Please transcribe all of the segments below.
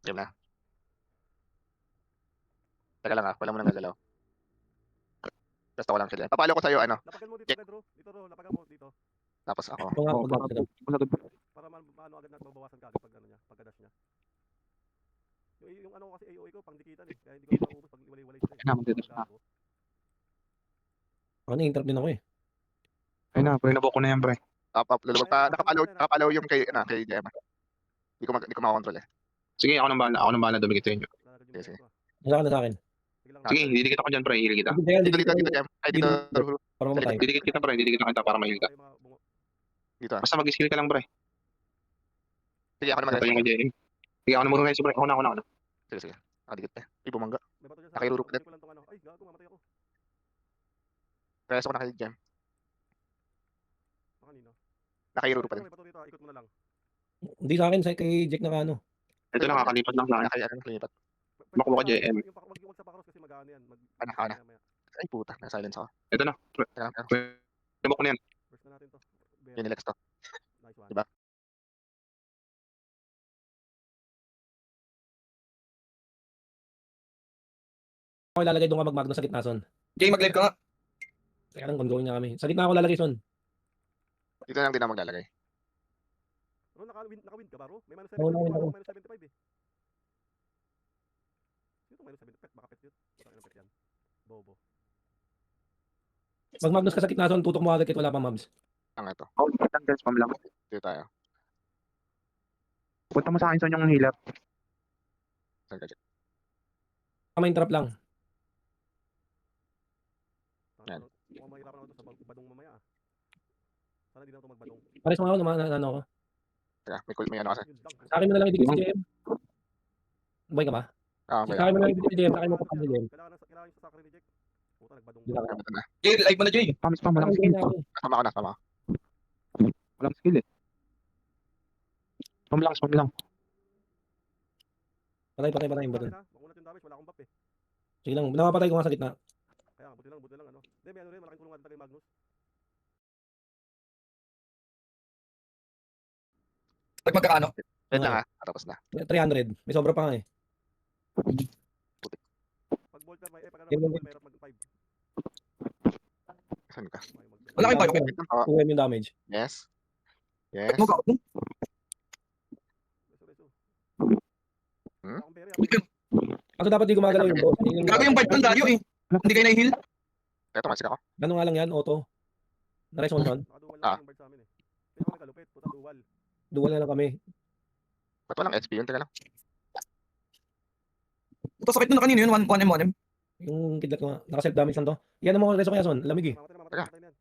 Game na. Teka lang wala mo nang gagalaw. Basta ko lang sila. Papalo ko sa'yo, ano. Lapagan mo dito, Check. Pedro. Dito, lapagan mo dito. Tapos ako. Ito nga, Oo, magkakagad. Para maano agad natin mabawasan ka agad pag ano niya, pagka-dash niya. Yung ano kasi AOE ko, pangdikitan eh. Kaya hindi ko maubos pag iwalay-walay sila eh. Ayun na, magdidash na. Gago. Ako na-interrupt din ako eh. Ayun na, pre, nabok ko na yan, pre. Up, lulubog pa. Nakapalo yung kay JM. Hindi ko makakontrol eh. Sige, ako nang bahala dumikit sa inyo. Nagagad yung Sige. ko ah. Nasa ka na sa akin. Sige lang. Sige, didikit ako dyan, pre, hihil kita. Dito, JM. Ay, dito. Para mamatay. Didikit kita, pre, didikit kita para mahil ka. Tayo mga bungo. Dito ah. Basta mag-skill ka lang, pre. Sige, ako naman. Patay yung JM. Sige, ako na muna guys, pre. Ako na. Sige. Dikit eh. Ay, bumangga. May bato dyan sa Nakirurok akin. Ko lang tong ano. Ay, gago, mamatay ako. Preso ko na kay JM. Kanino? Nakahiro pa din. May bato dito, ikot mo na lang. Hindi sa akin, sa kay Jack na ano. Ito lang, kakalipat lang sa akin. Nakalipat. Makuha ka, JM. Wag sa pakaros kasi mag-ano yan. Ana. Ay, puta. Na-silence ako. Ito na. Teka lang. Nabok na yan. First na natin to. Yunilex to. Nice one. Diba? Ako ilalagay doon ka mag-magno sa gitna, Son. Jay, mag-live ka nga. Teka lang, ongoing na kami. Sa gitna ako lalagay, Son. Dito lang din ako maglalagay. Bro, naka-win ka ba, bro? May minus Oo, 75 naka-win ako. minus 75 eh. Sino minus 75? Pet, baka pet yun. Bakit pet yan? Bobo. Mag-magnos ka sa gitna, Son. Tutok mo agad kahit wala pang mobs. Ang ito. Oh, tanggal, spam lang. Dito tayo. Punta mo sa akin sa yung hilap. Saan ka, Jack? Interrupt lang. Yan. Mukhang mahirapan ako sa badong mamaya ah. Sana di na ako magbadong. Pares mo ako, ano ako. Teka, may ano kasi. Yun lang. Sa akin mo na lang ibigay si JM. Buhay ka ba? Sa Okay. akin mo na lang ibigay si JM. Sa akin mo pa si JM. Kailangan yung sasakri ni Jack. Puta, nagbadong. Di ba? Jay, live mo na, Jay. Spam, walang skill. Tama ka na. Walang skill eh. Spam lang. Patay yung baton. Makunat yung damage, wala akong buff eh. Sige lang, napapatay ko nga sa gitna. Kaya buti lang ano. Hindi, may ano rin, malaking tulungan talaga yung Magnus. Pag magkakano? Wait lang tapos na. 300. May sobra pa nga eh. Pag Volter may pag ano, Game may mahirap mag-5. Saan ka? Wala kayong tayo. Wait lang. Oh, 2M yung damage. yes. Ba't mo ka? Hmm? Kaso dapat di gumagalaw yung boss. Gago yung 5 ng dayo eh. Hindi kayo na-heal. Ito, masik ako. Ganun nga lang yan, auto. Na-respawn Son. Nakaduwal lang yung bird sa amin eh. Hindi ako nagkalupit, puta duwal. Dual na lang kami. Ba't walang XP yun? Teka lang. Ito sakit na kanino yun, 1M. Yung kidlat ko nga. Naka-self damage lang to. Yan ang mga reso kaya Son. Lamig eh. Mamatay na yan.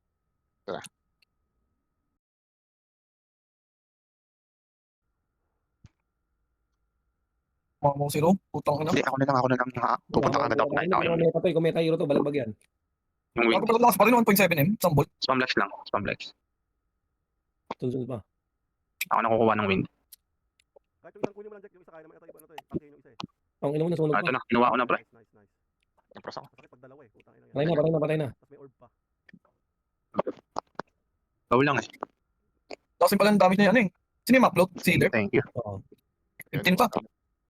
Mga mo zero. Putang ina. Hindi, ako na lang. Pupunta ka na daw. Kumain ako yun. Kung may hero to, balagbag yan. Yung wing. Bago pala lakas pa rin 1.7M. Sambol. Spam lang. Sunod pa. Ako na kukuha ng win. Kahit yung isang kunin mo lang Jack, yung isa kaya naman ito ano to eh. Tangke yung isa eh. Ang ino mo nasunog Ito pa. na, kinuha ko na, pre. Nice. Impros ako. Masakit pag dalawa eh. Putang ina yan. Patay na. Tapos may orb pa. Gaw lang eh. Tapos yung pala ang damage na yan eh. Sino yung upload? Si Healer? Thank you. Oo. 15 pa.